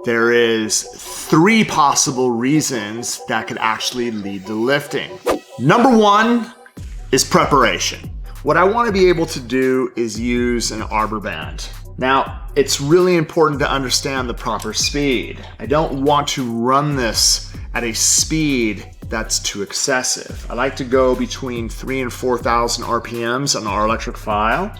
there is 3 possible reasons that could actually lead to lifting. Number 1 is preparation. What I want to be able to do is use an arbor band. Now, it's really important to understand the proper speed. I don't want to run this at a speed that's too excessive. I like to go between 3,000 and 4,000 RPMs on our electric file.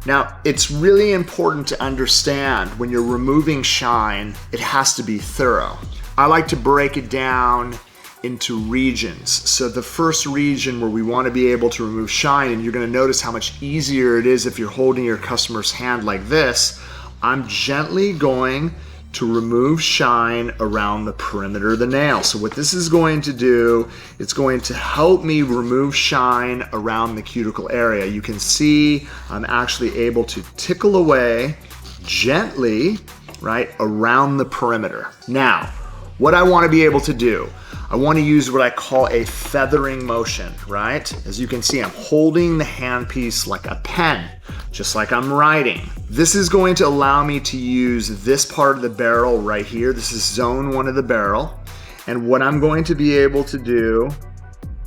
Now, it's really important to understand when you're removing shine, it has to be thorough. I like to break it down into regions. So the first region where we want to be able to remove shine, and you're going to notice how much easier it is if you're holding your customer's hand like this, I'm gently going to remove shine around the perimeter of the nail. So what this is going to do, it's going to help me remove shine around the cuticle area. You can see I'm actually able to tickle away gently, right, around the perimeter. Now, what I want to be able to do, I want to use what I call a feathering motion, right? As you can see, I'm holding the handpiece like a pen, just like I'm writing. This is going to allow me to use this part of the barrel right here. This is zone 1 of the barrel. And what I'm going to be able to do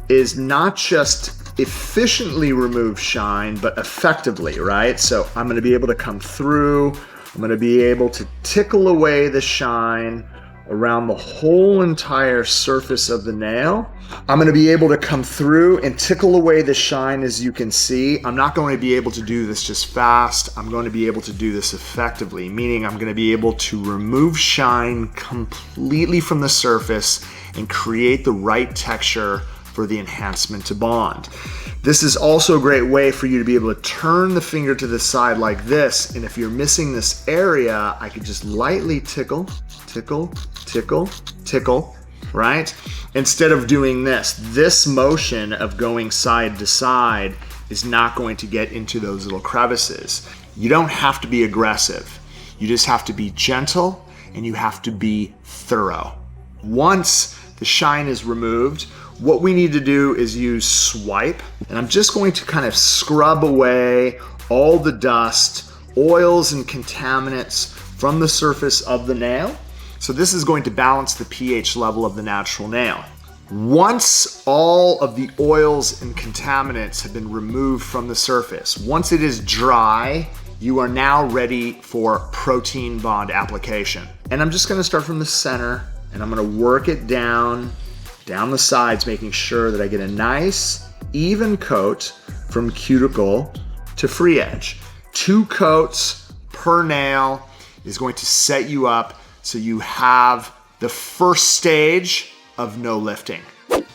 is not just efficiently remove shine, but effectively, right? So I'm going to be able to come through. I'm going to be able to tickle away the shine around the whole entire surface of the nail. I'm going to be able to come through and tickle away the shine, as you can see. I'm not going to be able to do this just fast. I'm going to be able to do this effectively, meaning I'm going to be able to remove shine completely from the surface and create the right texture for the enhancement to bond. This is also a great way for you to be able to turn the finger to the side like this, and if you're missing this area, I could just lightly tickle, tickle, tickle, tickle, right? Instead of doing this motion of going side to side is not going to get into those little crevices. You don't have to be aggressive. You just have to be gentle and you have to be thorough. Once the shine is removed, what we need to do is use swipe, and I'm just going to kind of scrub away all the dust, oils and contaminants from the surface of the nail. So this is going to balance the pH level of the natural nail. Once all of the oils and contaminants have been removed from the surface, once it is dry, you are now ready for protein bond application. And I'm just going to start from the center, and I'm going to work it down the sides, making sure that I get a nice even coat from cuticle to free edge. 2 coats per nail is going to set you up so you have the first stage of no lifting.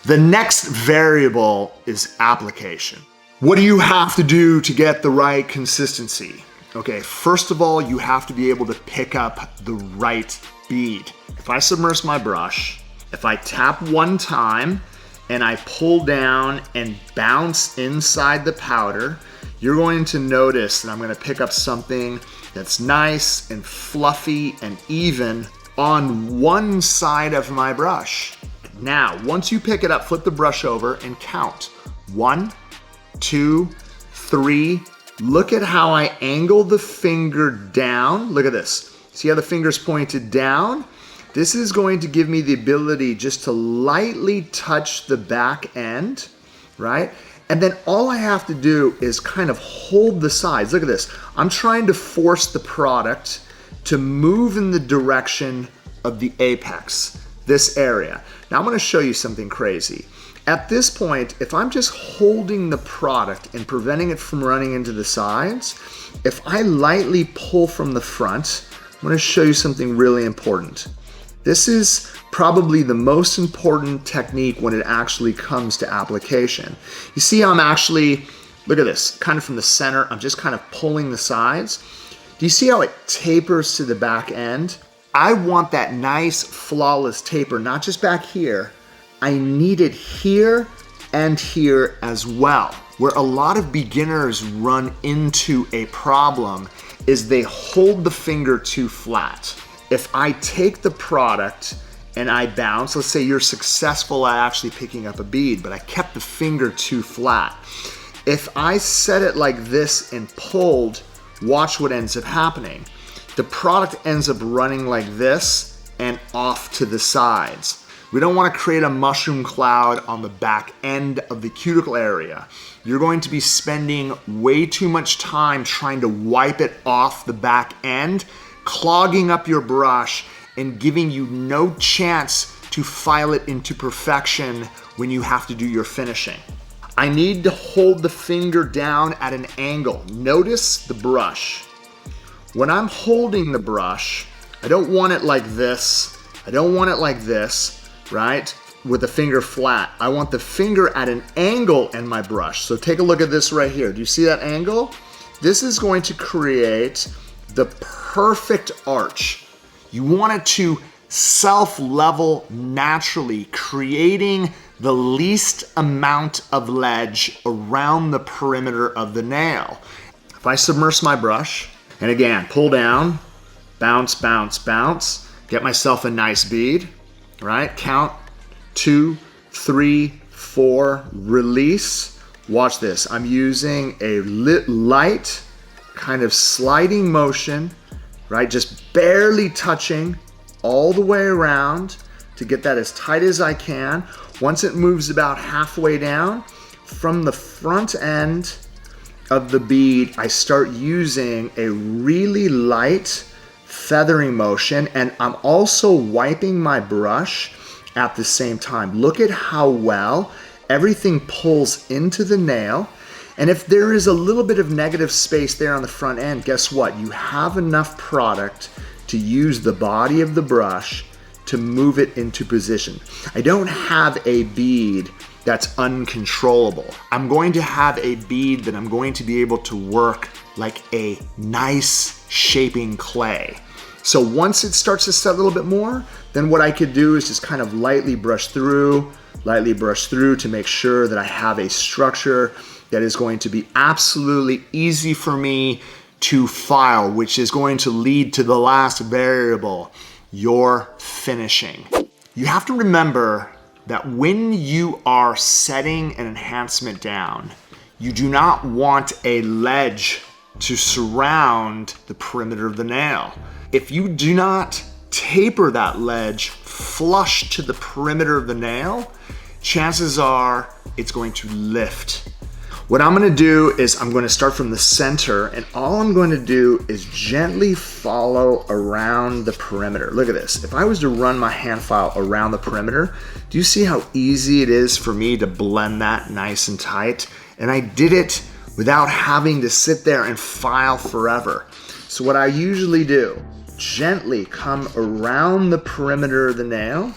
The next variable is application. What do you have to do to get the right consistency? Okay, first of all, you have to be able to pick up the right bead. If I submerge my brush, if I tap 1 time and I pull down and bounce inside the powder, you're going to notice that I'm going to pick up something that's nice and fluffy and even on one side of my brush. Now, once you pick it up, flip the brush over and count. 1, 2, 3. Look at how I angle the finger down. Look at this. See how the finger's pointed down? This is going to give me the ability just to lightly touch the back end, right? And then all I have to do is kind of hold the sides. Look at this. I'm trying to force the product to move in the direction of the apex, this area. Now I'm going to show you something crazy. At this point, if I'm just holding the product and preventing it from running into the sides, if I lightly pull from the front, I'm going to show you something really important. This is probably the most important technique when it actually comes to application. You see I'm actually, look at this, kind of from the center, I'm just kind of pulling the sides. Do you see how it tapers to the back end? I want that nice, flawless taper, not just back here. I need it here and here as well. Where a lot of beginners run into a problem is they hold the finger too flat. If I take the product and I bounce, let's say you're successful at actually picking up a bead, but I kept the finger too flat. If I set it like this and pulled, watch what ends up happening. The product ends up running like this and off to the sides. We don't want to create a mushroom cloud on the back end of the cuticle area. You're going to be spending way too much time trying to wipe it off the back end, clogging up your brush and giving you no chance to file it into perfection when you have to do your finishing. I need to hold the finger down at an angle. Notice the brush. When I'm holding the brush, I don't want it like this. I don't want it like this, right? With the finger flat. I want the finger at an angle in my brush. So take a look at this right here. Do you see that angle? This is going to create the perfect arch. You want it to self-level naturally, creating the least amount of ledge around the perimeter of the nail. If I submerge my brush, and again, pull down, bounce, bounce, bounce, get myself a nice bead, right? Count 2, 3, 4, release. Watch this. I'm using a light kind of sliding motion, right? Just barely touching all the way around to get that as tight as I can. Once it moves about halfway down, from the front end of the bead, I start using a really light feathering motion, and I'm also wiping my brush at the same time. Look at how well everything pulls into the nail. And if there is a little bit of negative space there on the front end, guess what? You have enough product to use the body of the brush to move it into position. I don't have a bead that's uncontrollable. I'm going to have a bead that I'm going to be able to work like a nice shaping clay. So once it starts to set a little bit more, then what I could do is just kind of lightly brush through to make sure that I have a structure that is going to be absolutely easy for me to file, which is going to lead to the last variable, your finishing. You have to remember that when you are setting an enhancement down, you do not want a ledge to surround the perimeter of the nail. If you do not taper that ledge flush to the perimeter of the nail, chances are it's going to lift. What I'm gonna do is I'm gonna start from the center, and all I'm going to do is gently follow around the perimeter. Look at this. If I was to run my hand file around the perimeter, do you see how easy it is for me to blend that nice and tight? And I did it without having to sit there and file forever. So what I usually do, gently come around the perimeter of the nail,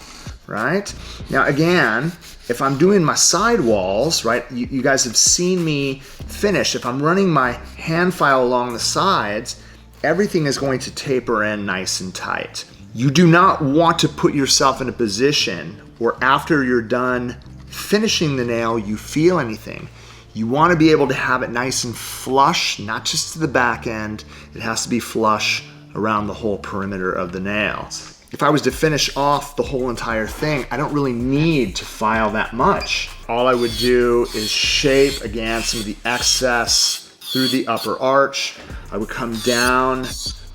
right? Now again, if I'm doing my sidewalls, right, you guys have seen me finish. If I'm running my hand file along the sides, everything is going to taper in nice and tight. You do not want to put yourself in a position where after you're done finishing the nail, you feel anything. You want to be able to have it nice and flush, not just to the back end. It has to be flush around the whole perimeter of the nail. If I was to finish off the whole entire thing, I don't really need to file that much. All I would do is shape, again, some of the excess through the upper arch. I would come down,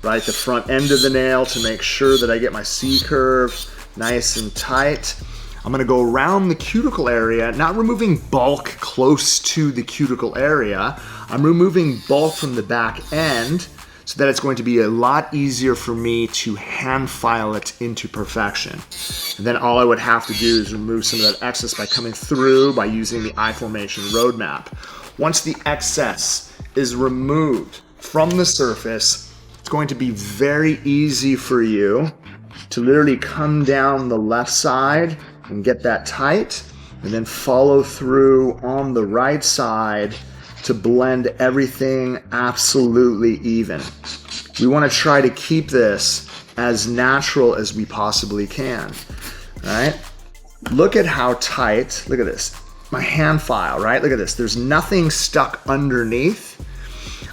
right, the front end of the nail to make sure that I get my C-curve nice and tight. I'm gonna go around the cuticle area, not removing bulk close to the cuticle area. I'm removing bulk from the back end, so that it's going to be a lot easier for me to hand file it into perfection. And then all I would have to do is remove some of that excess by coming through by using the I-formation roadmap. Once the excess is removed from the surface, it's going to be very easy for you to literally come down the left side and get that tight, and then follow through on the right side to blend everything absolutely even. We want to try to keep this as natural as we possibly can, right? Look at how tight, look at this, my hand file, right? Look at this, there's nothing stuck underneath.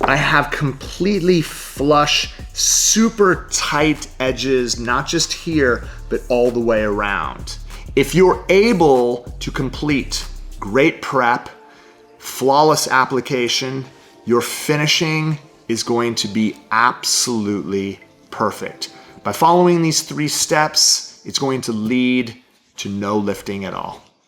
I have completely flush, super tight edges, not just here, but all the way around. If you're able to complete great prep, flawless application, your finishing is going to be absolutely perfect. By following these 3 steps, it's going to lead to no lifting at all.